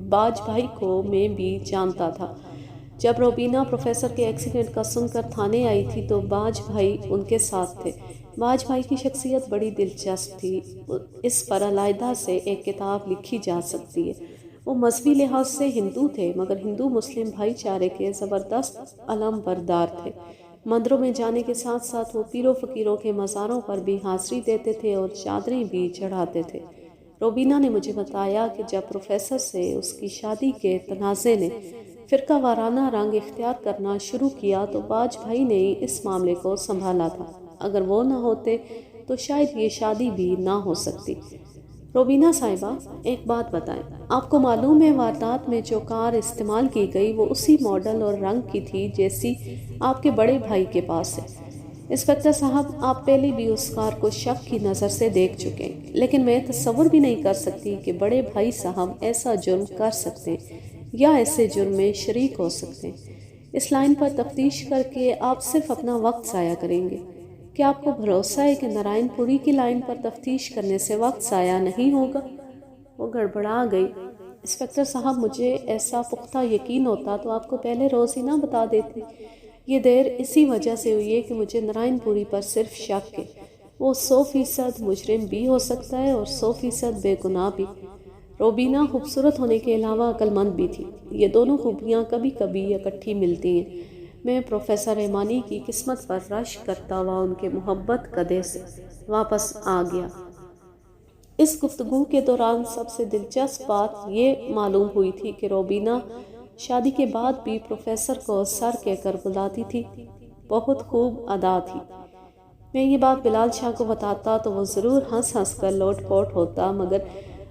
باج بھائی کو میں بھی جانتا تھا۔ جب روبینہ پروفیسر کے ایکسیڈنٹ کا سن کر تھانے آئی تھی تو باج بھائی ان کے ساتھ تھے۔ باج بھائی کی شخصیت بڑی دلچسپ تھی۔ اس پر علیحدہ سے ایک کتاب لکھی جا سکتی ہے۔ وہ مذہبی لحاظ سے ہندو تھے، مگر ہندو مسلم بھائی چارے کے زبردست علم بردار تھے۔ مندروں میں جانے کے ساتھ ساتھ وہ پیروں فقیروں کے مزاروں پر بھی حاضری دیتے تھے اور چادریں بھی چڑھاتے تھے۔ روبینہ نے مجھے بتایا کہ جب پروفیسر سے اس کی شادی کے تنازع نے فرقہ وارانہ رنگ اختیار کرنا شروع کیا تو باج بھائی نے اس معاملے کو سنبھالا تھا۔ اگر وہ نہ ہوتے تو شاید یہ شادی بھی نہ ہو سکتی۔ روبینہ صاحبہ، ایک بات بتائیں، آپ کو معلوم ہے واردات میں جو کار استعمال کی گئی وہ اسی ماڈل اور رنگ کی تھی جیسی آپ کے بڑے بھائی کے پاس ہے؟ انسپکٹر صاحب، آپ پہلے بھی اس کار کو شک کی نظر سے دیکھ چکے ہیں، لیکن میں تصور بھی نہیں کر سکتی کہ بڑے بھائی صاحب ایسا جرم کر سکتے ہیں یا ایسے جرم میں شریک ہو سکتے ہیں۔ اس لائن پر تفتیش کر کے آپ صرف اپنا وقت ضائع کریں گے۔ کیا آپ کو بھروسہ ہے کہ نارائن پوری کی لائن پر تفتیش کرنے سے وقت ضائع نہیں ہوگا؟ وہ گڑبڑا گئی۔ انسپکٹر صاحب، مجھے ایسا پختہ یقین ہوتا تو آپ کو پہلے روز ہی نہ بتا دیتی۔ یہ دیر اسی وجہ سے ہوئی ہے کہ مجھے نارائن پوری پر صرف شک ہے۔ وہ 100% مجرم بھی ہو سکتا ہے اور 100% بے گناہ بھی۔ روبینہ خوبصورت ہونے کے علاوہ عقل مند بھی تھی۔ یہ دونوں خوبیاں کبھی کبھی اکٹھی ملتی ہیں۔ میں پروفیسر رحمانی کی قسمت پر رشک کرتا ہوا ان کے محبت قدح سے واپس آ گیا۔ اس گفتگو کے دوران سب سے دلچسپ بات یہ معلوم ہوئی تھی کہ روبینہ شادی کے بعد بھی پروفیسر کو سر کہہ کر بلاتی تھی۔ بہت خوب ادا تھی۔ میں یہ بات بلال شاہ کو بتاتا تو وہ ضرور ہنس ہنس کر لوٹ پوٹ ہوتا، مگر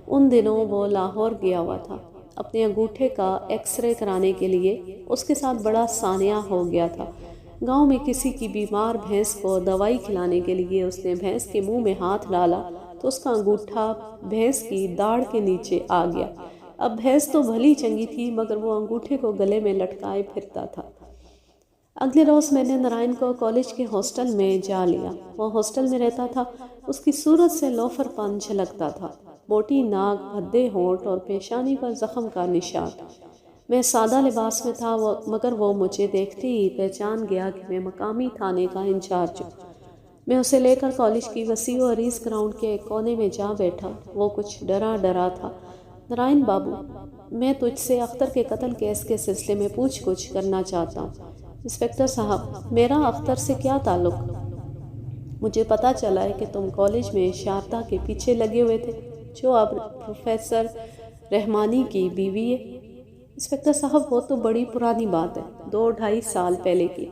ان دنوں وہ لاہور گیا ہوا تھا اپنے انگوٹھے کا ایکس رے کرانے کے لیے۔ اس کے ساتھ بڑا سانحہ ہو گیا تھا۔ گاؤں میں کسی کی بیمار بھینس کو دوائی کھلانے کے لیے اس نے بھینس کے منہ میں ہاتھ ڈالا تو اس کا انگوٹھا بھینس کی داڑھ کے نیچے آ گیا۔ اب بھینس تو بھلی چنگی تھی، مگر وہ انگوٹھے کو گلے میں لٹکائے پھرتا تھا۔ اگلے روز میں نے نارائن کو کالج کے ہاسٹل میں جا لیا۔ وہ ہاسٹل میں رہتا تھا۔ اس کی صورت سے لوفر پن جھلکتا تھا۔ موٹی ناک، بھدے ہونٹ اور پیشانی پر زخم کا نشان۔ میں سادہ لباس میں تھا مگر وہ مجھے دیکھتے ہی پہچان گیا کہ میں مقامی تھانے کا انچارج ہوں۔ میں اسے لے کر کالج کی وسیع و عریض گراؤنڈ کے ایک کونے میں جا بیٹھا۔ وہ کچھ ڈرا تھا۔ نارائن بابو، میں تجھ سے اختر کے قتل کیس کے سلسلے میں پوچھ گچھ کرنا چاہتا ہوں۔ انسپکٹر صاحب، میرا اختر سے کیا تعلق؟ مجھے پتا چلا ہے کہ تم کالج میں شاردا کے پیچھے لگے ہوئے تھے، جو اب پروفیسر رحمانی کی بیوی ہے۔ انسپکٹر صاحب، وہ تو بڑی پرانی بات ہے، 2-2.5 سال پہلے کی۔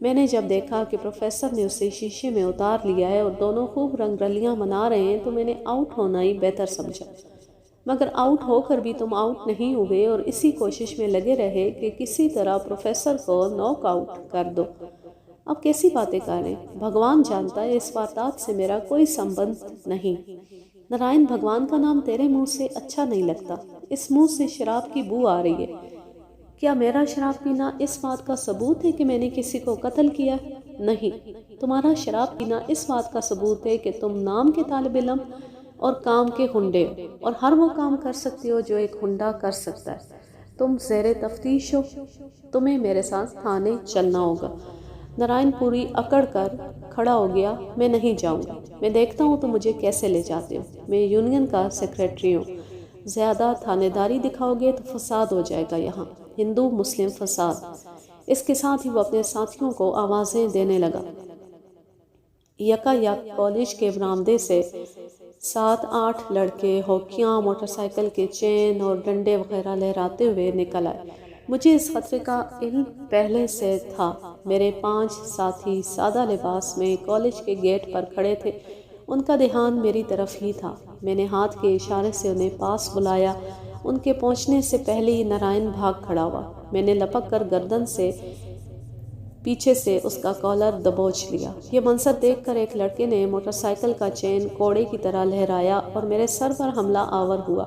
میں نے جب دیکھا کہ پروفیسر نے اسے شیشے میں اتار لیا ہے اور دونوں خوب رنگ رلیاں منا رہے ہیں تو میں نے آؤٹ ہونا ہی بہتر سمجھا۔ مگر آؤٹ ہو کر بھی تم آؤٹ نہیں ہوئے اور اسی کوشش میں لگے رہے کہ کسی طرح پروفیسر کو ناک آؤٹ کر دو۔ اب کیسی باتیں کر رہے ہیں؟ بھگوان جانتا ہے اس واردات سے میرا کوئی سمبند نہیں۔ نارائن، بھگوان کا نام تیرے منہ سے اچھا نہیں لگتا۔ اس منہ سے شراب کی بو آ رہی ہے۔ کیا میرا شراب پینا اس بات کا ثبوت ہے کہ میں نے کسی کو قتل کیا؟ نہیں، تمہارا شراب پینا اس بات کا ثبوت ہے کہ تم نام کے طالب علم اور کام کے ہنڈے ہو، اور ہر وہ کام کر سکتے ہو جو ایک ہنڈا کر سکتا ہے۔ تم زیر تفتیش ہو، تمہیں میرے ساتھ تھانے چلنا ہوگا۔ نارائن پوری اکڑ کر کھڑا ہو گیا۔ میں نہیں جاؤں گا، میں دیکھتا ہوں تو مجھے کیسے لے جاتے ہو۔ میں یونین کا سیکریٹری ہوں، زیادہ تھانے داری دکھاؤ گے تو فساد ہو جائے گا یہاں، ہندو مسلم فساد۔ اس کے ساتھ ہی وہ اپنے ساتھیوں کو آوازیں دینے لگا۔ یکا یک کالج کے برآمدے سے 7-8 لڑکے ہاکیاں، موٹر سائیکل کے چین اور ڈنڈے وغیرہ لہراتے ہوئے نکل آئے۔ مجھے اس خطرے کا علم پہلے سے تھا۔ میرے 5 ساتھی سادہ لباس میں کالج کے گیٹ پر کھڑے تھے، ان کا دھیان میری طرف ہی تھا۔ میں نے ہاتھ کے اشارے سے انہیں پاس بلایا۔ ان کے پہنچنے سے پہلے ہی نارائن بھاگ کھڑا ہوا۔ میں نے لپک کر گردن سے پیچھے سے اس کا کالر دبوچ لیا۔ یہ منظر دیکھ کر ایک لڑکے نے موٹر سائیکل کا چین کوڑے کی طرح لہرایا اور میرے سر پر حملہ آور ہوا۔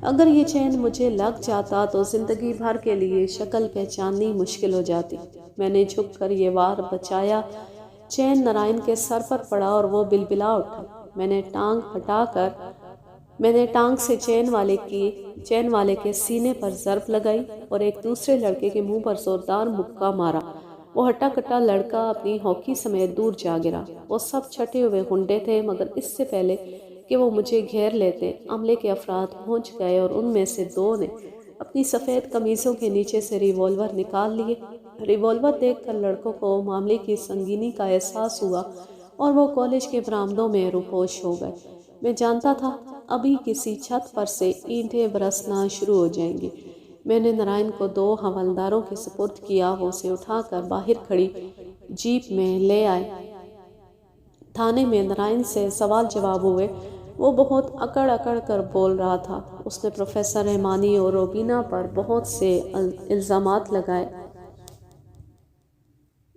اگر یہ چین مجھے لگ جاتا تو زندگی بھر کے لیے شکل پہچاننی مشکل ہو جاتی۔ میں نے جھک کر یہ وار بچایا۔ چین نارائن کے سر پر پڑا اور وہ بلبلا اٹھا۔ میں نے ٹانگ سے چین والے کے سینے پر ضرب لگائی اور ایک دوسرے لڑکے کے منہ پر زوردار مکہ مارا۔ وہ ہٹا کٹا لڑکا اپنی ہاکی سمیت دور جا گرا۔ وہ سب چھٹے ہوئے ہنڈے تھے، مگر اس سے پہلے کہ وہ مجھے گھیر لیتے، عملے کے افراد پہنچ گئے اور ان میں سے 2 نے اپنی سفید قمیصوں کے نیچے سے ریوالور نکال لیے۔ ریوالور دیکھ کر لڑکوں کو معاملے کی سنگینی کا احساس ہوا اور وہ کالج کے برآمدوں میں روپوش ہو گئے۔ میں جانتا تھا ابھی کسی چھت پر سے اینٹیں برسنا شروع ہو جائیں گی۔ میں نے نارائن کو 2 حوالداروں کے سپرد کیا۔ وہ اسے اٹھا کر باہر کھڑی جیپ میں لے آئے۔ تھانے میں نارائن سے سوال جواب ہوئے۔ وہ بہت اکڑ کر بول رہا تھا۔ اس نے پروفیسر رحمانی اور روبینہ پر بہت سے الزامات لگائے۔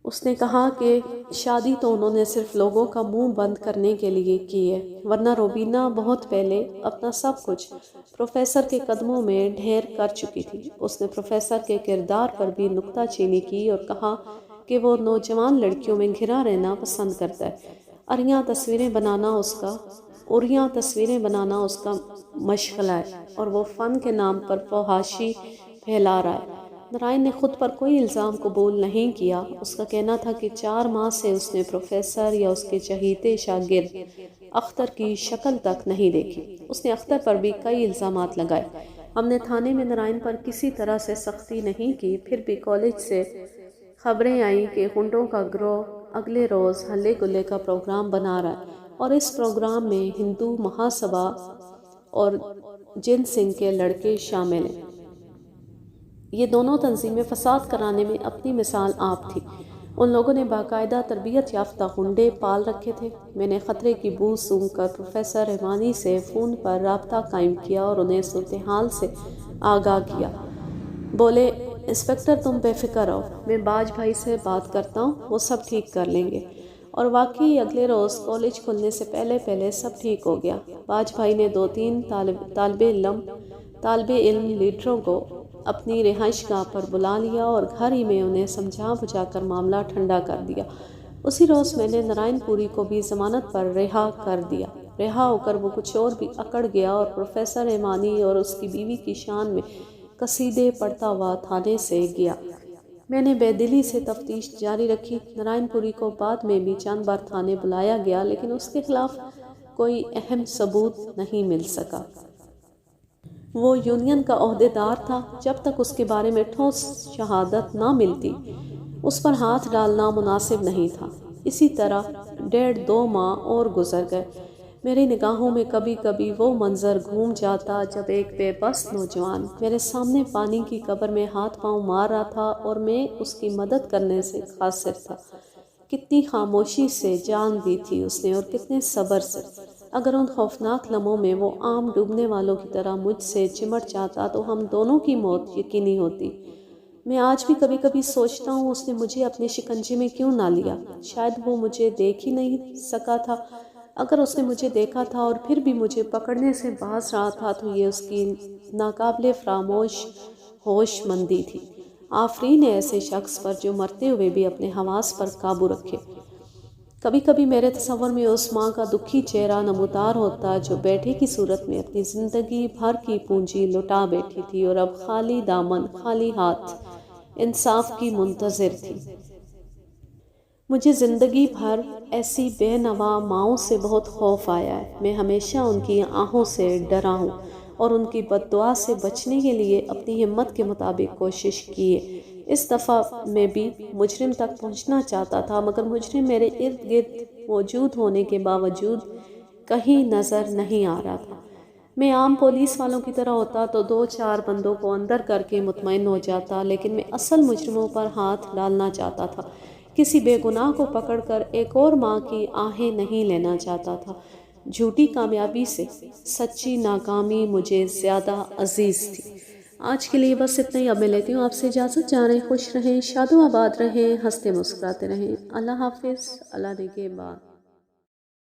اس نے کہا کہ شادی تو انہوں نے صرف لوگوں کا منہ بند کرنے کے لیے کی ہے، ورنہ روبینہ بہت پہلے اپنا سب کچھ پروفیسر کے قدموں میں ڈھیر کر چکی تھی۔ اس نے پروفیسر کے کردار پر بھی نکتہ چینی کی اور کہا کہ وہ نوجوان لڑکیوں میں گھرا رہنا پسند کرتا ہے۔ اریاں تصویریں بنانا اس کا مشغلہ ہے اور وہ فن کے نام پر فحاشی پھیلا رہا ہے۔ نارائن نے خود پر کوئی الزام قبول نہیں کیا۔ اس کا کہنا تھا کہ 4 ماہ سے اس نے پروفیسر یا اس کے چہیتے شاگرد اختر کی شکل تک نہیں دیکھی۔ اس نے اختر پر بھی کئی الزامات لگائے۔ ہم نے تھانے میں نارائن پر کسی طرح سے سختی نہیں کی، پھر بھی کالج سے خبریں آئیں کہ ہنڈوں کا گروہ اگلے روز ہلے گلے کا پروگرام بنا رہا ہے اور اس پروگرام میں ہندو مہاسبھا اور جن سنگھ کے لڑکے شامل ہیں۔ یہ دونوں تنظیمیں فساد کرانے میں اپنی مثال آپ تھی۔ ان لوگوں نے باقاعدہ تربیت یافتہ ہنڈے پال رکھے تھے۔ میں نے خطرے کی بو سونگھ کر پروفیسر رحمانی سے فون پر رابطہ قائم کیا اور انہیں صورتحال سے آگاہ کیا۔ بولے، انسپکٹر تم بے فکر رہو، میں باج بھائی سے بات کرتا ہوں، وہ سب ٹھیک کر لیں گے۔ اور واقعی اگلے روز کالج کھلنے سے پہلے سب ٹھیک ہو گیا۔ باج بھائی نے 2-3 طالب علم لیڈروں کو اپنی رہائش گاہ پر بلا لیا اور گھر ہی میں انہیں سمجھا بجھا کر معاملہ ٹھنڈا کر دیا۔ اسی روز میں نے نارائن پوری کو بھی ضمانت پر رہا کر دیا۔ رہا ہو کر وہ کچھ اور بھی اکڑ گیا اور پروفیسر رحمانی اور اس کی بیوی کی شان میں قصیدے پڑھتا ہوا تھانے سے گیا۔ میں نے بے دلی سے تفتیش جاری رکھی۔ نارائن پوری کو بعد میں بھی چند بار تھانے بلایا گیا لیکن اس کے خلاف کوئی اہم ثبوت نہیں مل سکا۔ وہ یونین کا عہدیدار تھا، جب تک اس کے بارے میں ٹھوس شہادت نہ ملتی اس پر ہاتھ ڈالنا مناسب نہیں تھا۔ اسی طرح 1.5-2 ماہ اور گزر گئے۔ میری نگاہوں میں کبھی کبھی وہ منظر گھوم جاتا جب ایک بے بس نوجوان میرے سامنے پانی کی قبر میں ہاتھ پاؤں مار رہا تھا اور میں اس کی مدد کرنے سے قاصر تھا۔ کتنی خاموشی سے جان دی تھی اس نے اور کتنے صبر سے۔ اگر ان خوفناک لمحوں میں وہ عام ڈوبنے والوں کی طرح مجھ سے چمٹ جاتا تو ہم دونوں کی موت یقینی ہوتی۔ میں آج بھی کبھی کبھی سوچتا ہوں اس نے مجھے اپنے شکنجے میں کیوں نہ لیا۔ شاید وہ مجھے دیکھ ہی نہیں سکا تھا۔ اگر اس نے مجھے دیکھا تھا اور پھر بھی مجھے پکڑنے سے باز رہا تھا تو یہ اس کی ناقابل فراموش ہوش مندی تھی۔ آفرین ہے ایسے شخص پر جو مرتے ہوئے بھی اپنے حواس پر قابو رکھے۔ کبھی کبھی میرے تصور میں اس ماں کا دکھی چہرہ نمودار ہوتا جو بیٹے کی صورت میں اپنی زندگی بھر کی پونجی لٹا بیٹھی تھی اور اب خالی دامن خالی ہاتھ انصاف کی منتظر تھی۔ مجھے زندگی بھر ایسی بے نوا ماؤں سے بہت خوف آیا ہے۔ میں ہمیشہ ان کی آہوں سے ڈرا ہوں اور ان کی بد دعا سے بچنے کے لیے اپنی ہمت کے مطابق کوشش کی ہے۔ اس دفعہ میں بھی مجرم تک پہنچنا چاہتا تھا مگر مجرم میرے ارد گرد موجود ہونے کے باوجود کہیں نظر نہیں آ رہا تھا۔ میں عام پولیس والوں کی طرح ہوتا تو 2-4 بندوں کو اندر کر کے مطمئن ہو جاتا، لیکن میں اصل مجرموں پر ہاتھ ڈالنا چاہتا تھا۔ کسی بے گناہ کو پکڑ کر ایک اور ماں کی آہیں نہیں لینا چاہتا تھا۔ جھوٹی کامیابی سے سچی ناکامی مجھے زیادہ عزیز تھی۔ آج کے لیے بس اتنا ہی۔ اب میں لیتی ہوں آپ سے اجازت۔ جا رہے خوش رہیں، شاد و آباد رہیں، ہنستے مسکراتے رہیں۔ اللہ حافظ، اللہ نگہبان۔